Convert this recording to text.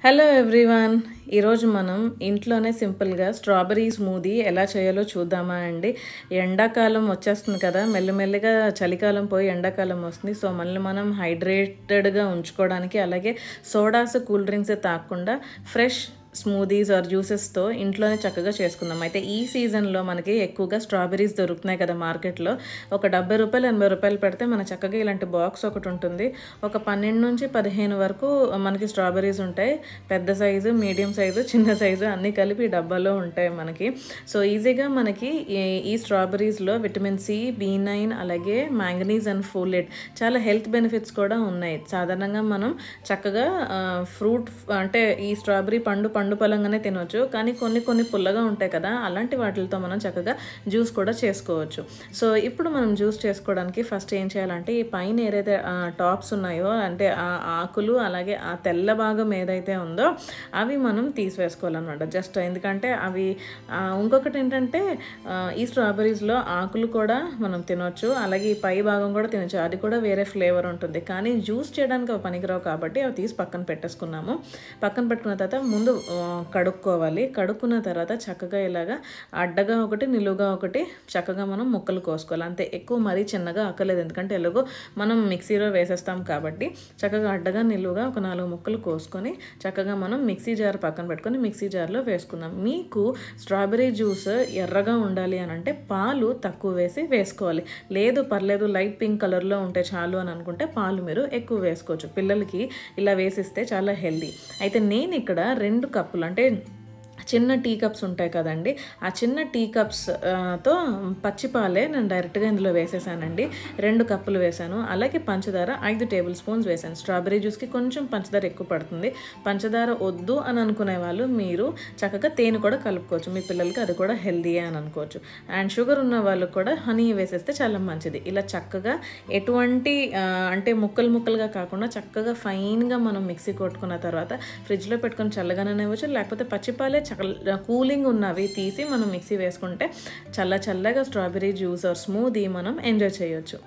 Hello everyone, ఈరోజు మనం ఇంట్లోనే సింపుల్గా స్ట్రాబెర్రీ స్మూదీ ఎలా చేయాలో చూద్దామా అండి. ఎండాకాలం వచ్చేస్తుంది కదా, మెల్లమెల్లగా చలికాలం పోయి ఎండాకాలం వస్తుంది. సో మళ్ళీ మనం హైడ్రేటెడ్గా ఉంచుకోవడానికి, అలాగే సోడాస్ కూల్ డ్రింక్స్ తాగకుండా ఫ్రెష్ స్మూదీస్ ఆర్ జ్యూసెస్తో ఇంట్లోనే చక్కగా చేసుకుందాం. అయితే ఈ సీజన్లో మనకి ఎక్కువగా స్ట్రాబెర్రీస్ దొరుకుతున్నాయి కదా మార్కెట్లో. ఒక రూపాయలు 80 పెడితే మన చక్కగా ఇలాంటి బాక్స్ ఒకటి ఉంటుంది. ఒక 12 నుంచి 15 వరకు మనకి స్ట్రాబెర్రీస్ ఉంటాయి. పెద్ద సైజు, మీడియం సైజు, చిన్న సైజు అన్నీ కలిపి ఈ డబ్బాలో ఉంటాయి మనకి. సో ఈజీగా మనకి ఈ స్ట్రాబెర్రీస్లో విటమిన్ సి, B9, అలాగే మ్యాంగనీస్ అండ్ ఫోలేట్ చాలా హెల్త్ బెనిఫిట్స్ కూడా ఉన్నాయి. సాధారణంగా మనం చక్కగా ఫ్రూట్ అంటే ఈ స్ట్రాబెర్రీ పండు పలంగానే తినవచ్చు, కానీ కొన్ని పుల్లగా ఉంటాయి కదా, అలాంటి వాటితో మనం చక్కగా జ్యూస్ కూడా చేసుకోవచ్చు. సో ఇప్పుడు మనం జ్యూస్ చేసుకోవడానికి ఫస్ట్ ఏం చేయాలంటే, ఈ పైన ఏదైతే టాప్స్ ఉన్నాయో, అంటే ఆ ఆకులు అలాగే ఆ తెల్ల భాగం ఏదైతే ఉందో అవి మనం తీసివేసుకోవాలన్నమాట. జస్ట్ ఎందుకంటే అవి ఇంకొకటి ఏంటంటే, ఈ స్ట్రాబెర్రీస్లో ఆకులు కూడా మనం తినవచ్చు, అలాగే ఈ పై భాగం కూడా తినచ్చు. అది కూడా వేరే ఫ్లేవర్ ఉంటుంది, కానీ జ్యూస్ చేయడానికి అవి పనికిరావు కాబట్టి అవి తీసి పక్కన పెట్టేసుకున్నాము. పక్కన పెట్టుకున్న తర్వాత ముందు కడుక్కోవాలి. కడుక్కున్న తర్వాత చక్కగా ఇలాగా అడ్డగా ఒకటి, నిలువుగా ఒకటి చక్కగా మనం ముక్కలు కోసుకోవాలి. అంతే, ఎక్కువ మరీ చిన్నగా అక్కర్లేదు, ఎందుకంటే ఎలాగో మనం మిక్సీలో వేసేస్తాం కాబట్టి. చక్కగా అడ్డగా, నిలువుగా ఒక 4 ముక్కలు కోసుకొని చక్కగా మనం మిక్సీ జార్ పక్కన పెట్టుకొని మిక్సీ జార్లో వేసుకుందాం. మీకు స్ట్రాబెర్రీ జ్యూస్ ఎర్రగా ఉండాలి అని అంటే పాలు తక్కువ వేసుకోవాలి. లేదు పర్లేదు, లైట్ పింక్ కలర్లో ఉంటే చాలు అని అనుకుంటే పాలు మీరు ఎక్కువ వేసుకోవచ్చు. పిల్లలకి ఇలా వేసిస్తే చాలా హెల్దీ. అయితే నేను ఇక్కడ 2 కప్పులు, అంటే చిన్న టీ కప్స్ ఉంటాయి కదండి, ఆ చిన్న టీ కప్స్తో పచ్చిపాలే నేను డైరెక్ట్గా ఇందులో వేసేసానండి. 2 కప్పులు వేసాను. అలాగే పంచదార 5 టేబుల్ స్పూన్స్ వేసాను. స్ట్రాబెర్రీ జ్యూస్కి కొంచెం పంచదార ఎక్కువ పడుతుంది. పంచదార వద్దు అని అనుకునే వాళ్ళు మీరు చక్కగా తేనె కూడా కలుపుకోవచ్చు. మీ పిల్లలకి అది కూడా హెల్దీయే అని అనుకోవచ్చు. అండ్ షుగర్ ఉన్న వాళ్ళకి కూడా హనీ వేసేస్తే చాలా మంచిది. ఇలా చక్కగా ఎటువంటి అంటే ముక్కలుగా కాకుండా చక్కగా ఫైన్గా మనం మిక్సీ కొట్టుకున్న తర్వాత ఫ్రిడ్జ్లో పెట్టుకొని చల్లగానే ఇవ్వచ్చు, లేకపోతే పచ్చిపాలే కూలింగ్ ఉన్నవి తీసి మనం మిక్సీ వేసుకుంటే చల్లగా స్ట్రాబెర్రీ జ్యూస్ ఆర్ స్మూదీ మనం ఎంజాయ్ చేయొచ్చు.